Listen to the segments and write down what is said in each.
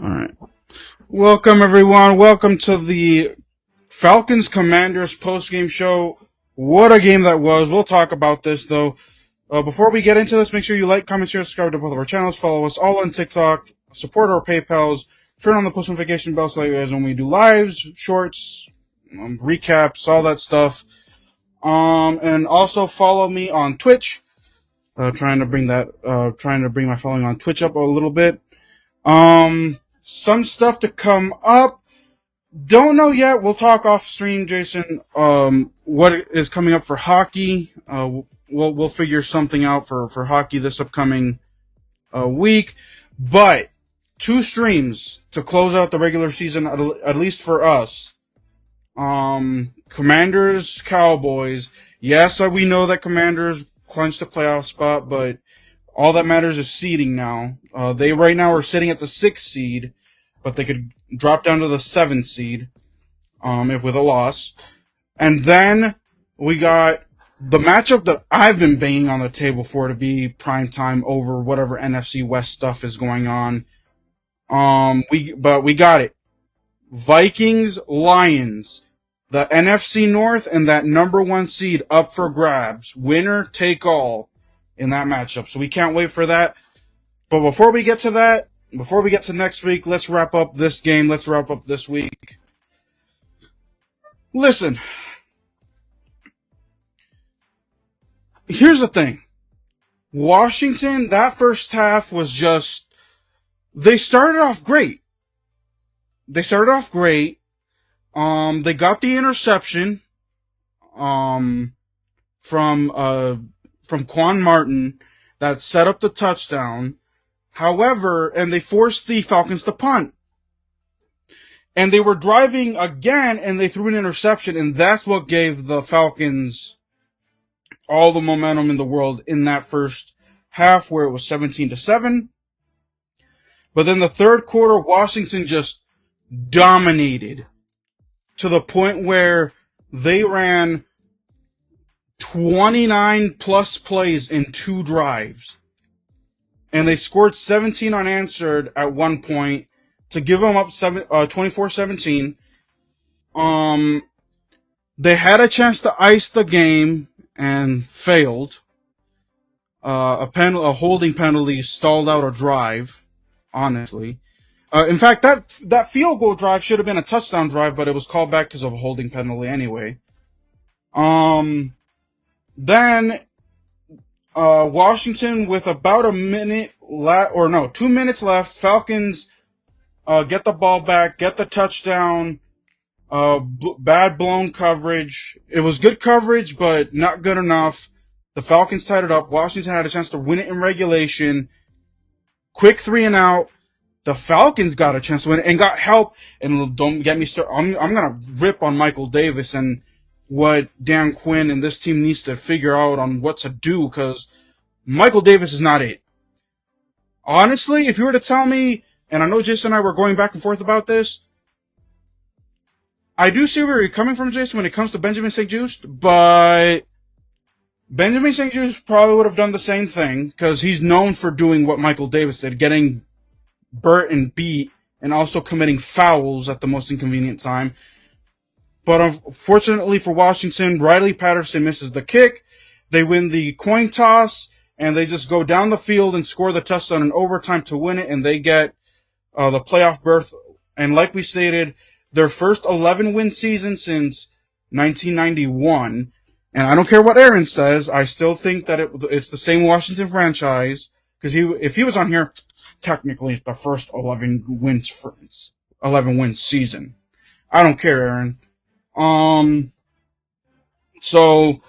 All right. Welcome, everyone. Welcome to the Falcons Commanders postgame show. What a game that was. We'll talk about this, though. Before we get into this, make sure you like, comment, share, subscribe to both of our channels. Follow us all on TikTok. Support our PayPals. Turn on the post notification bell so that you guys when we do lives, shorts, recaps, all that stuff. And also follow me on Twitch. Trying to bring my following on Twitch up a little bit. Some stuff to come up. Don't know yet. We'll talk off stream, Jason. What is coming up for hockey? We'll figure something out for hockey this upcoming week. But 2 streams to close out the regular season, at least for us. Commanders, Cowboys. Yes, we know that Commanders clinched the playoff spot, but all that matters is seeding now. They right now are sitting at the 6th seed, but they could drop down to the 7th seed with a loss. And then we got the matchup that I've been banging on the table for to be prime time over whatever NFC West stuff is going on. But we got it. Vikings, Lions. The NFC North and that number 1 seed up for grabs. Winner take all in that matchup. So we can't wait for that. But before we get to that, before we get to next week, let's wrap up this game. Let's wrap up this week. Listen. Here's the thing. Washington, that first half was just... They started off great. They got the interception from Quan Martin that set up the touchdown. However, and they forced the Falcons to punt. And they were driving again, and they threw an interception, and that's what gave the Falcons all the momentum in the world in that first half, where it was 17-7. But then the third quarter, Washington just dominated to the point where they ran 29 plus plays in 2 drives. And they scored 17 unanswered at one point to give them up 24-17. They had a chance to ice the game and failed. A holding penalty stalled out a drive, honestly. In fact, that field goal drive should have been a touchdown drive, but it was called back because of a holding penalty anyway. Then Washington with about 2 minutes left. Falcons get the ball back, get the touchdown. Bad blown coverage. It was good coverage, but not good enough. The Falcons tied it up. Washington had a chance to win it in regulation. Quick 3 and out. The Falcons got a chance to win it and got help. And don't get me started. I'm gonna rip on Michael Davis and what Dan Quinn and this team needs to figure out on what to do, because Michael Davis is not it. Honestly, if you were to tell me, and I know Jason and I were going back and forth about this, I do see where you're coming from, Jason, when it comes to Benjamin St-Juste, but Benjamin St-Juste probably would have done the same thing, because he's known for doing what Michael Davis did, getting burnt and beat, and also committing fouls at the most inconvenient time. But unfortunately for Washington, Riley Patterson misses the kick. They win the coin toss, and they just go down the field and score the touchdown in overtime to win it, and they get the playoff berth. And like we stated, their first 11-win season since 1991. And I don't care what Aaron says, I still think that it's the same Washington franchise, because if he was on here, technically it's the first 11 win season. I don't care, Aaron. So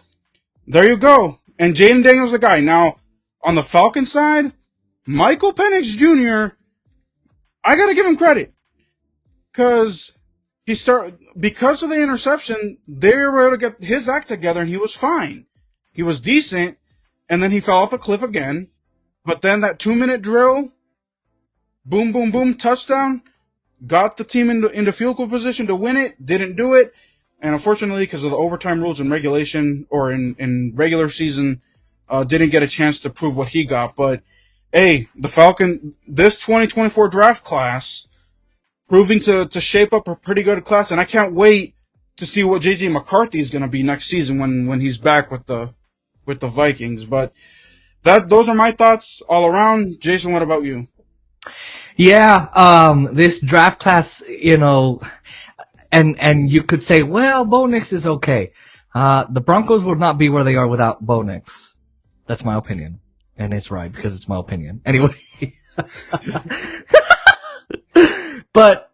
there you go. And Jaden Daniels the guy. Now, on the Falcons side, Michael Penix Jr., I gotta give him credit. Because of the interception, they were able to get his act together and he was fine. He was decent, and then he fell off a cliff again. But then that 2-minute drill, boom, boom, boom, touchdown, got the team into field goal position to win it, didn't do it. And unfortunately, because of the overtime rules in regulation or in regular season, didn't get a chance to prove what he got. But, hey, the Falcon, this 2024 draft class, proving to shape up a pretty good class, and I can't wait to see what JJ McCarthy is going to be next season when he's back with the Vikings. But those are my thoughts all around. Jason, what about you? Yeah, this draft class, and you could say, well, Bo Nix is okay. The Broncos would not be where they are without Bo Nix. That's my opinion. And it's right because it's my opinion. Anyway. But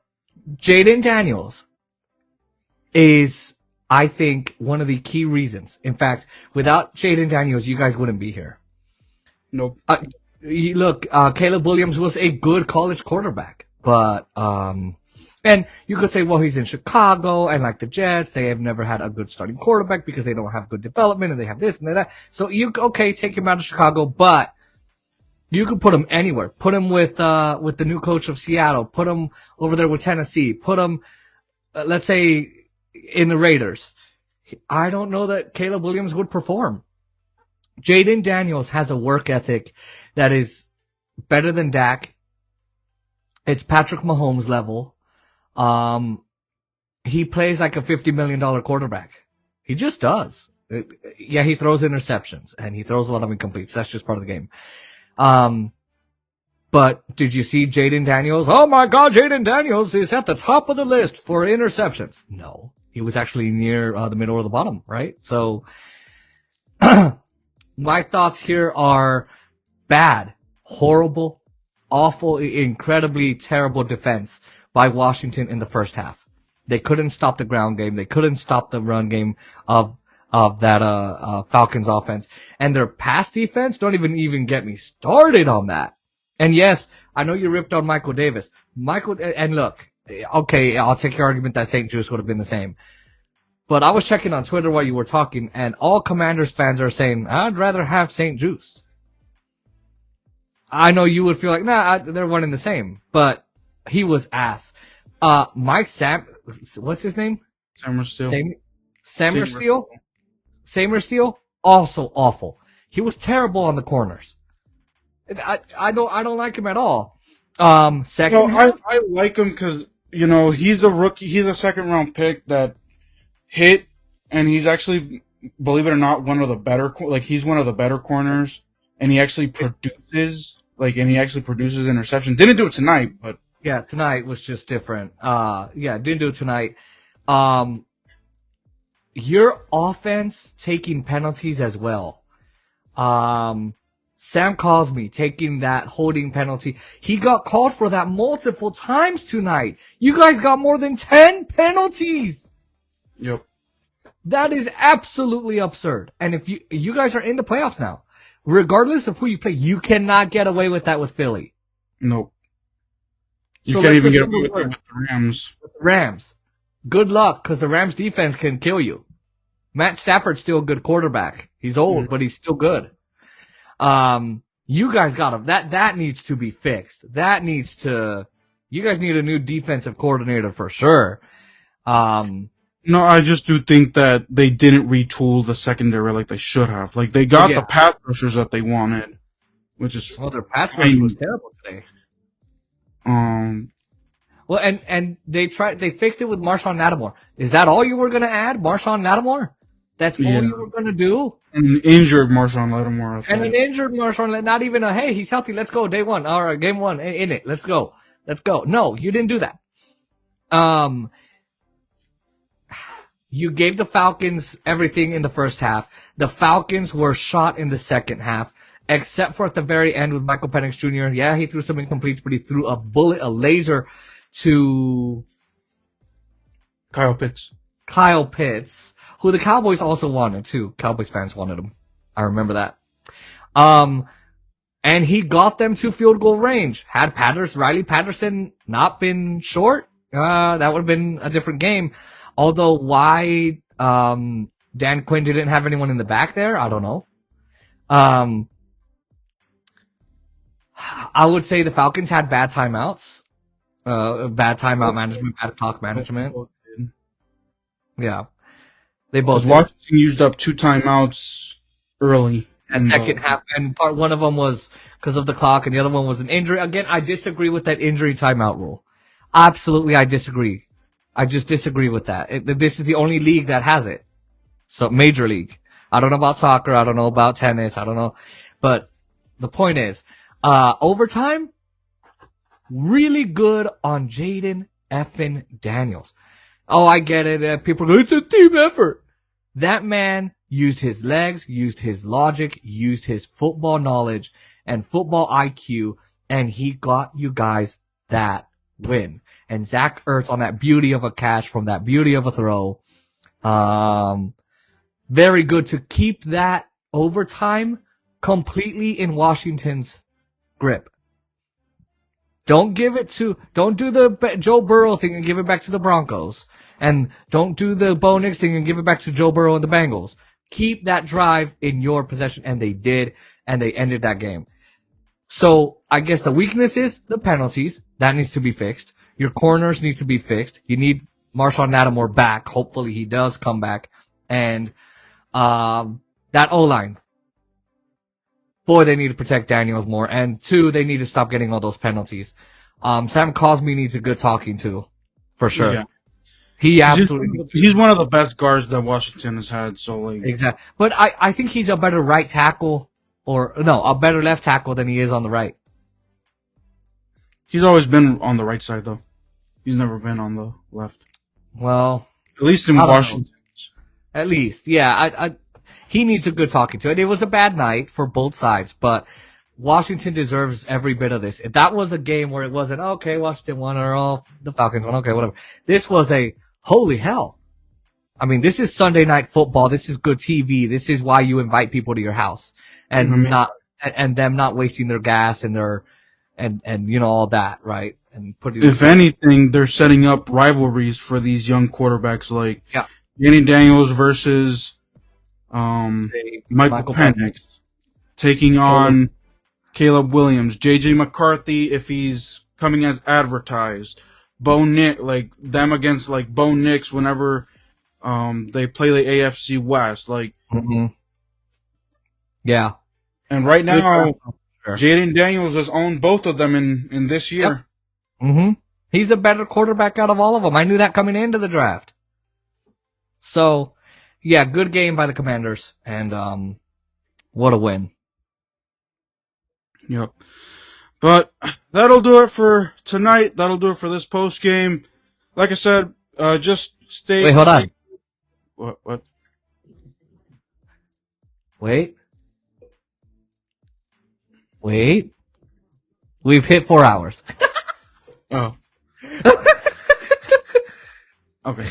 Jaden Daniels is, I think, one of the key reasons. In fact, without Jaden Daniels, you guys wouldn't be here. Nope. Look, Caleb Williams was a good college quarterback, but, and you could say, well, he's in Chicago, and like the Jets, they have never had a good starting quarterback because they don't have good development, and they have this and that. So take him out of Chicago, but you could put him anywhere. Put him with the new coach of Seattle. Put him over there with Tennessee. Put him, let's say, in the Raiders. I don't know that Caleb Williams would perform. Jaden Daniels has a work ethic that is better than Dak. It's Patrick Mahomes level. He plays like a $50 million quarterback. He just does. He throws interceptions and he throws a lot of incompletes. That's just part of the game. But did you see Jaden Daniels? Oh my God, Jaden Daniels is at the top of the list for interceptions. No, he was actually near the middle or the bottom, right? So my thoughts here are bad, horrible, awful, incredibly terrible defense by Washington in the first half. They couldn't stop the ground game. They couldn't stop the run game of that Falcons offense. And their pass defense, don't even get me started on that. And yes, I know you ripped on Michael Davis. And look, okay, I'll take your argument that St. Juice would have been the same. But I was checking on Twitter while you were talking, and all Commanders fans are saying, I'd rather have St. Juice. I know you would feel like, they're one and the same. But he was ass. What's his name? Samersteele, also awful. He was terrible on the corners. I don't like him at all. Second half? I like him because, he's a rookie. He's a second round pick that hit, and he's actually, believe it or not, he's one of the better corners, and he actually produces interceptions. Didn't do it tonight, but. Yeah, tonight was just different. Didn't do it tonight. Your offense taking penalties as well. Sam Cosmi taking that holding penalty. He got called for that multiple times tonight. You guys got more than 10 penalties. Yep. That is absolutely absurd. And if you guys are in the playoffs now, regardless of who you play, you cannot get away with that with Philly. Nope. You can't even get away with it with the Rams. Rams. Good luck, because the Rams defense can kill you. Matt Stafford's still a good quarterback. He's old, but he's still good. You guys got him. That needs to be fixed. You guys need a new defensive coordinator for sure. No, I just do think that they didn't retool the secondary like they should have. Like, they got the pass rushers that they wanted, which is. Well, their pass rush was terrible today. Well, and they fixed it with Marshawn Lattimore. Is that all you were going to add? Marshawn Lattimore? That's all you were going to do? An injured Marshawn Lattimore. And an injured Marshawn, not even hey, he's healthy, let's go, day one. All right, game one, in it, let's go. No, you didn't do that. You gave the Falcons everything in the first half. The Falcons were shot in the second half, except for at the very end with Michael Penix Jr. Yeah, he threw some incompletes, but he threw a laser to Kyle Pitts, who the Cowboys also wanted too. Cowboys fans wanted him. I remember that. And he got them to field goal range. Had Riley Patterson not been short, that would have been a different game. Although why Dan Quinn didn't have anyone in the back there, I don't know. I would say the Falcons had bad timeouts. Bad timeout management, bad clock management. Yeah. They both Washington used up 2 timeouts early. And second half, and one of them was because of the clock, and the other one was an injury. Again, I disagree with that injury timeout rule. Absolutely, I disagree. I just disagree with that. This is the only league that has it. So, major league. I don't know about soccer. I don't know about tennis. I don't know. But the point is, overtime, really good on Jaden effing Daniels. Oh, I get it. People go, it's a team effort. That man used his legs, used his logic, used his football knowledge and football IQ, and he got you guys that win. And Zach Ertz on that beauty of a catch from that beauty of a throw. Very good to keep that overtime completely in Washington's grip. Don't do the Joe Burrow thing and give it back to the Broncos. And don't do the Bo Nix thing and give it back to Joe Burrow and the Bengals. Keep that drive in your possession, and they did, and they ended that game. So, I guess the weakness is the penalties. That needs to be fixed. Your corners need to be fixed. You need Marshawn Lattimore back. Hopefully he does come back. And, that O-line. Boy, they need to protect Daniels more. And two, they need to stop getting all those penalties. Sam Cosmi needs a good talking to. For sure. Yeah. He absolutely. He's one of the best guards that Washington has had. So like exactly, but I think he's a better right tackle, a better left tackle than he is on the right. He's always been on the right side though. He's never been on the left. Well, at least in Washington. At least, yeah. He needs a good talking to. And it was a bad night for both sides, but Washington deserves every bit of this. If that was a game where it wasn't okay, Washington won or the Falcons won, okay, whatever. This was a holy hell. I mean, this is Sunday night football. This is good TV. This is why you invite people to your house and them not wasting their gas and and all that, right? And if anything, they're setting up rivalries for these young quarterbacks like Jaden Daniels versus, Michael Penn taking on Caleb Williams, JJ McCarthy if he's coming as advertised. Bo Nix, like them against like Bo Nix whenever they play the AFC West, like yeah. And right now, Jaden Daniels has owned both of them in this year. Yep. He's the better quarterback out of all of them. I knew that coming into the draft. So, yeah, good game by the Commanders, and what a win. Yep. But that'll do it for tonight. That'll do it for this post game. Like I said, just stay. Wait, hold on. What? Wait. We've hit 4 hours. Oh. Okay.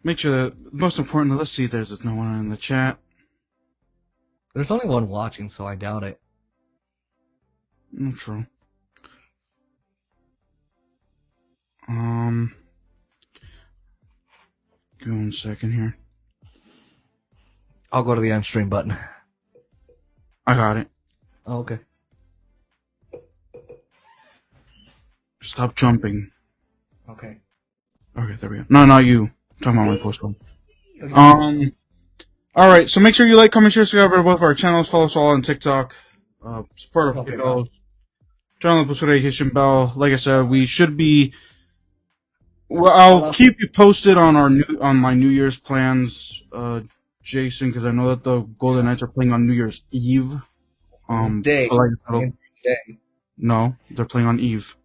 Make sure that most importantly, let's see if there's no one in the chat. There's only one watching, so I doubt it. True. Give me 1 second here. I'll go to the end stream button. I got it. Oh, okay. Stop jumping. Okay. Okay, there we go. No, not you. I'm talking about my post game. Alright, so make sure you like, comment, share, subscribe to both of our channels. Follow us all on TikTok. Support our videos. Turn on the post notification bell. Like I said, we should be. Well, I'll keep you posted on my New Year's plans, Jason, because I know that the Golden Knights are playing on New Year's Eve. Day. No, they're playing on Eve.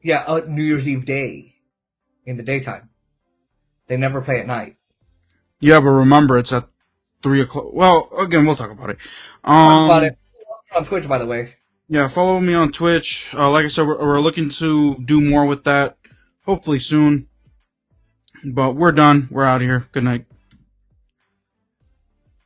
Yeah, New Year's Eve day, in the daytime. They never play at night. Yeah, but remember, it's at 3 o'clock. Well, again, we'll talk about it. Talk about it on Twitch, by the way. Yeah, follow me on Twitch. Like I said, we're looking to do more with that, hopefully soon. But we're done. We're out of here. Good night.